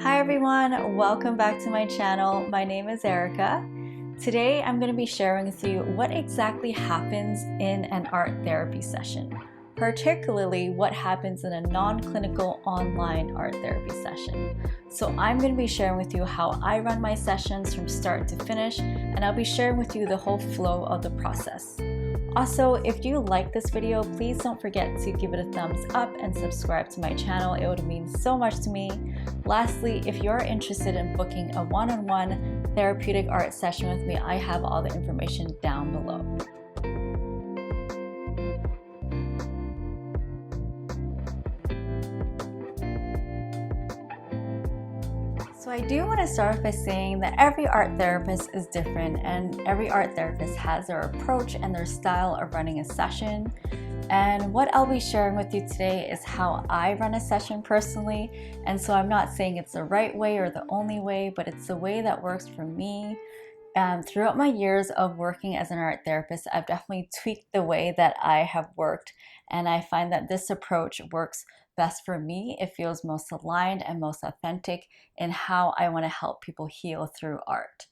Hi everyone, welcome back to my channel. My name is Erica. Today I'm going to be sharing with you what exactly happens in an art therapy session, particularly what happens in a non-clinical online art therapy session. So I'm going to be sharing with you how I run my sessions from start to finish, and I'll be sharing with you the whole flow of the process. Also, if you like this video, please don't forget to give it a thumbs up and subscribe to my channel. It would mean so much to me. Lastly, if you're interested in booking a one-on-one therapeutic art session with me, I have all the information down below. So I do want to start off by saying that every art therapist is different, and every art therapist has their approach and their style of running a session. And what I'll be sharing with you today is how I run a session personally. And so I'm not saying it's the right way or the only way, but it's the way that works for me. Throughout my years of working as an art therapist, I've definitely tweaked the way that I have worked, and I find that this approach works best for me. It feels most aligned and most authentic in how I want to help people heal through art.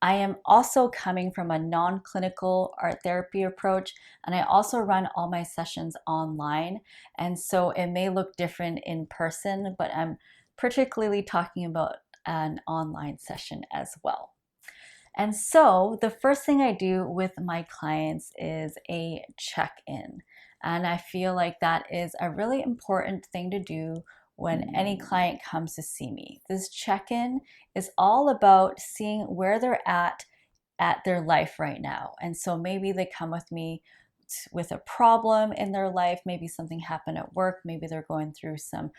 I am also coming from a non-clinical art therapy approach, and I also run all my sessions online, and so it may look different in person, but I'm particularly talking about an online session as well. And so the first thing I do with my clients is a check-in. And I feel like that is a really important thing to do when any client comes to see me. This check-in is all about seeing where they're at their life right now. And so maybe they come with me with a problem in their life, maybe something happened at work, maybe they're going through some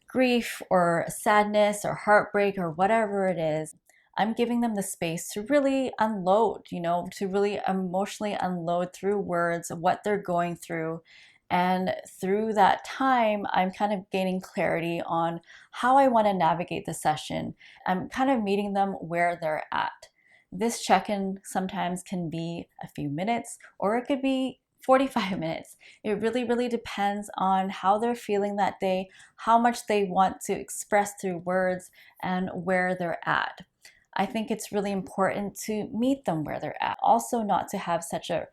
grief or sadness or heartbreak or whatever it is. I'm giving them the space to really unload, to really emotionally unload through words what they're going through. And through that time, I'm kind of gaining clarity on how I want to navigate the session. I'm kind of meeting them where they're at. This check-in sometimes can be a few minutes, or it could be 45 minutes. It really depends on how they're feeling that day, how much they want to express through words, and where they're at. I think it's really important to meet them where they're at. Also, not to have such a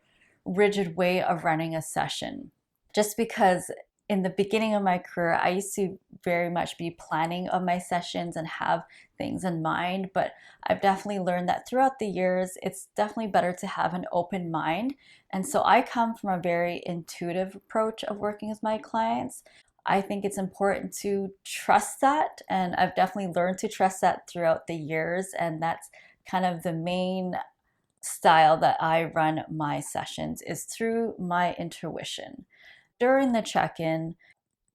rigid way of running a session. Just because in the beginning of my career, I used to very much be planning of my sessions and have things in mind, but I've definitely learned that throughout the years, it's definitely better to have an open mind. And so I come from a very intuitive approach of working with my clients. I think it's important to trust that, and I've definitely learned to trust that throughout the years, and that's kind of the main style that I run my sessions, is through my intuition. During the check-in,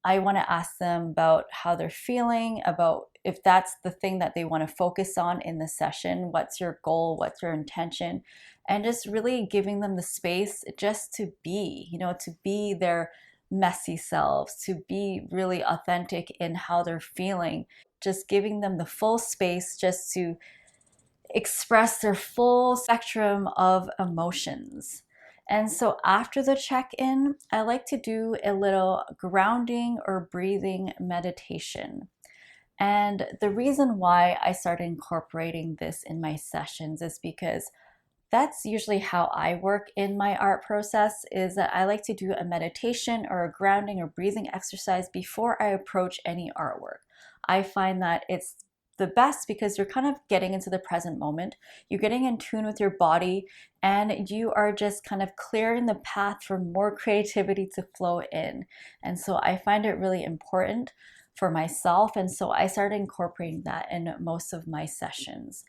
I want to ask them about how they're feeling, about if that's the thing that they want to focus on in the session. What's your goal? What's your intention? And just really giving them the space just to be, to be their messy selves, to be really authentic in how they're feeling. Just giving them the full space just to express their full spectrum of emotions. And so after the check-in, I like to do a little grounding or breathing meditation. And the reason why I started incorporating this in my sessions is because that's usually how I work in my art process, is that I like to do a meditation or a grounding or breathing exercise before I approach any artwork. I find that it's the best because you're kind of getting into the present moment. You're getting in tune with your body, and you are just kind of clearing the path for more creativity to flow in. And so I find it really important for myself, and so I started incorporating that in most of my sessions.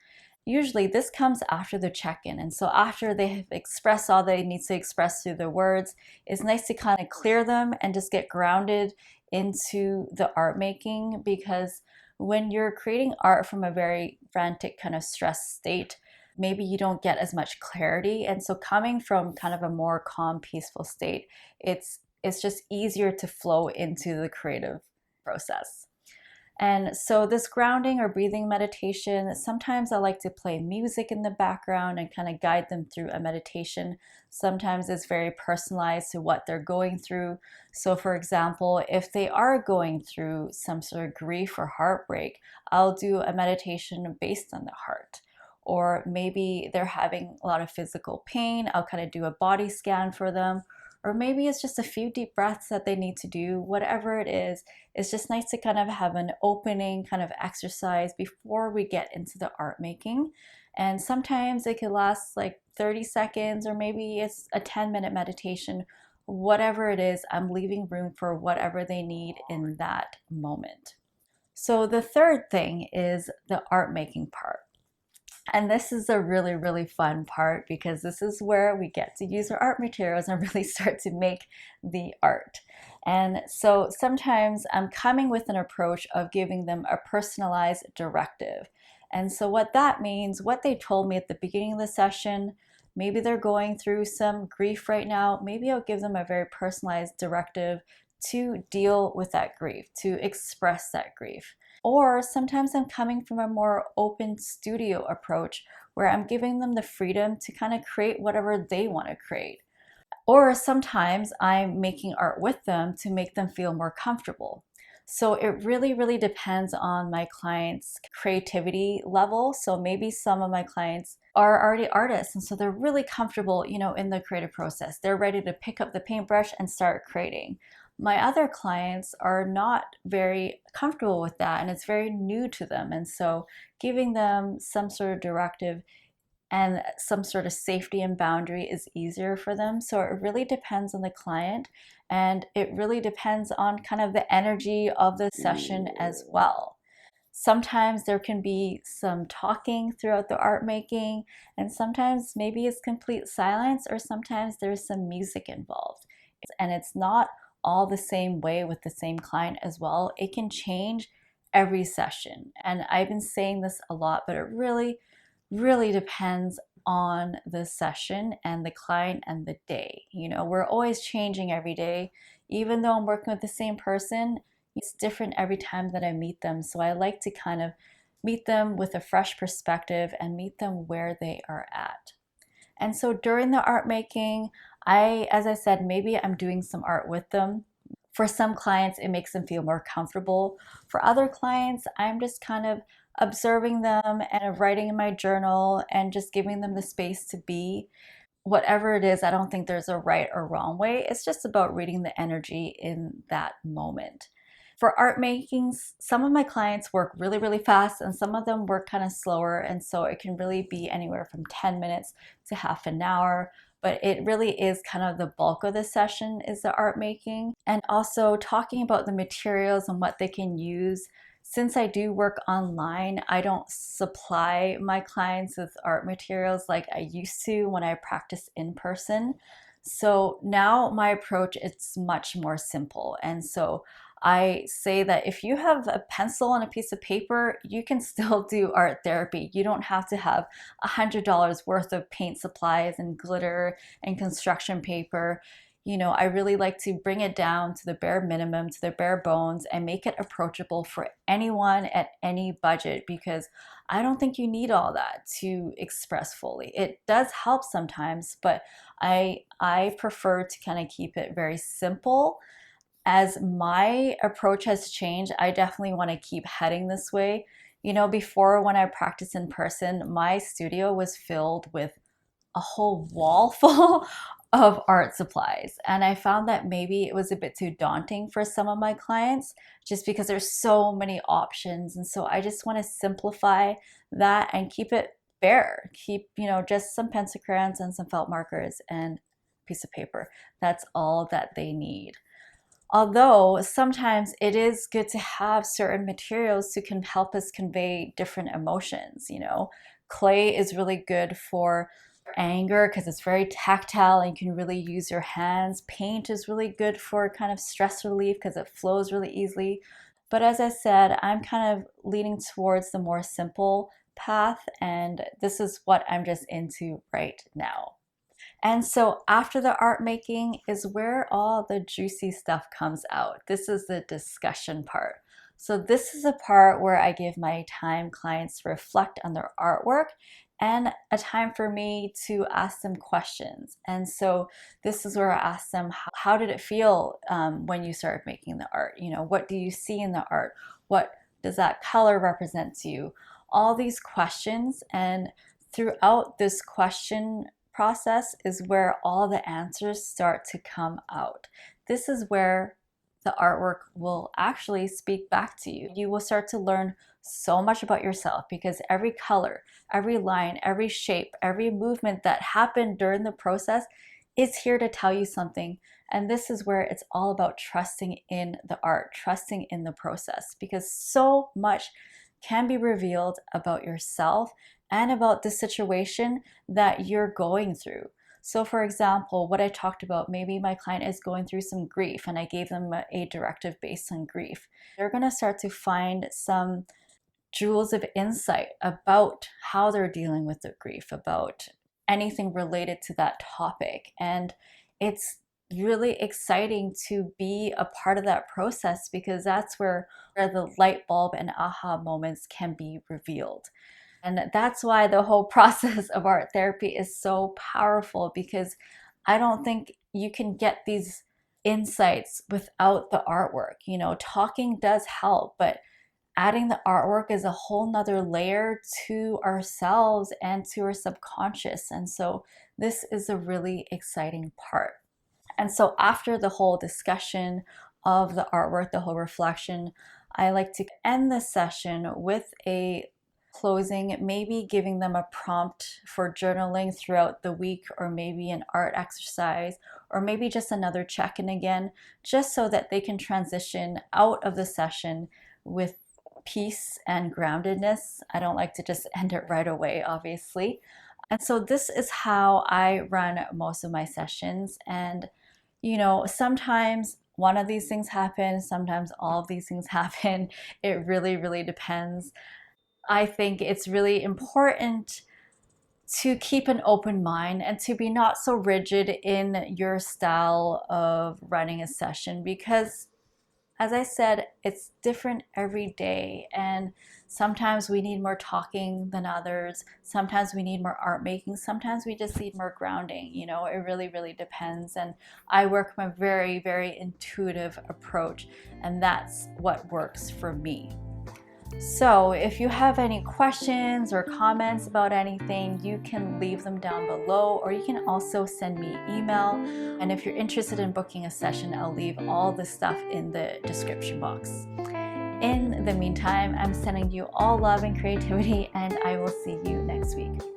Usually this comes after the check-in, and so after they have expressed all they need to express through their words, it's nice to kind of clear them and just get grounded into the art making, because when you're creating art from a very frantic kind of stressed state, maybe you don't get as much clarity. And so coming from kind of a more calm, peaceful state, it's just easier to flow into the creative process. And so this grounding or breathing meditation, sometimes I like to play music in the background and kind of guide them through a meditation. Sometimes it's very personalized to what they're going through. So for example, if they are going through some sort of grief or heartbreak, I'll do a meditation based on the heart. Or maybe they're having a lot of physical pain, I'll kind of do a body scan for them. Or maybe it's just a few deep breaths that they need to do. Whatever it is, it's just nice to kind of have an opening kind of exercise before we get into the art making. And sometimes it could last like 30 seconds, or maybe it's a 10-minute meditation. Whatever it is, I'm leaving room for whatever they need in that moment. So the third thing is the art making part. And this is a really, really fun part because this is where we get to use our art materials and really start to make the art. And so sometimes I'm coming with an approach of giving them a personalized directive. And so what that means, what they told me at the beginning of the session, maybe they're going through some grief right now, maybe I'll give them a very personalized directive to deal with that grief, to express that grief. Or sometimes I'm coming from a more open studio approach where I'm giving them the freedom to kind of create whatever they want to create. Or sometimes I'm making art with them to make them feel more comfortable. So it really, really depends on my client's creativity level. So maybe some of my clients are already artists, and so they're really comfortable, in the creative process. They're ready to pick up the paintbrush and start creating. My other clients are not very comfortable with that, and it's very new to them. And so giving them some sort of directive and some sort of safety and boundary is easier for them. So it really depends on the client, and it really depends on kind of the energy of the session as well. Sometimes there can be some talking throughout the art making, and sometimes maybe it's complete silence, or sometimes there's some music involved. And it's not all the same way with the same client as well. It can change every session. And I've been saying this a lot, but it really, really depends on the session and the client and the day. We're always changing every day. Even though I'm working with the same person, it's different every time that I meet them. So I like to kind of meet them with a fresh perspective and meet them where they are at. And so during the art making, as I said, maybe I'm doing some art with them. For some clients, it makes them feel more comfortable. For other clients, I'm just kind of observing them and writing in my journal and just giving them the space to be. Whatever it is, I don't think there's a right or wrong way. It's just about reading the energy in that moment. For art makings, some of my clients work really, really fast, and some of them work kind of slower. And so it can really be anywhere from 10 minutes to half an hour. But it really is kind of the bulk of the session is the art making. And also talking about the materials and what they can use. Since I do work online, I don't supply my clients with art materials like I used to when I practiced in person. So now my approach is much more simple. And so I say that if you have a pencil and a piece of paper, you can still do art therapy. You don't have to have $100 worth of paint supplies and glitter and construction paper. I really like to bring it down to the bare minimum, to the bare bones, and make it approachable for anyone at any budget, because I don't think you need all that to express fully. It does help sometimes, but I prefer to kind of keep it very simple. As my approach has changed, I definitely want to keep heading this way. Before, when I practiced in person, my studio was filled with a whole wall full of art supplies. And I found that maybe it was a bit too daunting for some of my clients just because there's so many options. And so I just want to simplify that and keep it bare. Keep, just some pencil crayons and some felt markers and a piece of paper. That's all that they need. Although sometimes it is good to have certain materials to can help us convey different emotions. Clay is really good for anger because it's very tactile and you can really use your hands. Paint is really good for kind of stress relief because it flows really easily. But as I said, I'm kind of leaning towards the more simple path, and this is what I'm just into right now. And so after the art making is where all the juicy stuff comes out. This is the discussion part. So this is a part where I give my time clients to reflect on their artwork and a time for me to ask them questions. And so this is where I ask them, how did it feel when you started making the art? You know, what do you see in the art? What does that color represent to you? All these questions, and throughout this question process is where all the answers start to come out. This is where the artwork will actually speak back to you. You will start to learn so much about yourself because every color, every line, every shape, every movement that happened during the process is here to tell you something. And this is where it's all about trusting in the art, trusting in the process, because so much can be revealed about yourself and about the situation that you're going through. So for example, what I talked about, maybe my client is going through some grief and I gave them a directive based on grief. They're going to start to find some jewels of insight about how they're dealing with the grief, about anything related to that topic. And it's really exciting to be a part of that process because that's where the light bulb and aha moments can be revealed. And that's why the whole process of art therapy is so powerful, because I don't think you can get these insights without the artwork. You know, talking does help, but adding the artwork is a whole nother layer to ourselves and to our subconscious. And so this is a really exciting part. And so after the whole discussion of the artwork, the whole reflection, I like to end the session with a closing, maybe giving them a prompt for journaling throughout the week, or maybe an art exercise, or maybe just another check-in again, just so that they can transition out of the session with peace and groundedness. I don't like to just end it right away, obviously. And so this is how I run most of my sessions. And, you know, sometimes one of these things happen, sometimes all of these things happen. It really, really depends. I think it's really important to keep an open mind and to be not so rigid in your style of running a session, because as I said, it's different every day, and sometimes we need more talking than others. Sometimes we need more art making. Sometimes we just need more grounding. You know, it really, really depends. And I work from a very, very intuitive approach, and that's what works for me. So if you have any questions or comments about anything, you can leave them down below, or you can also send me email. And if you're interested in booking a session, I'll leave all the stuff in the description box. In the meantime, I'm sending you all love and creativity, and I will see you next week.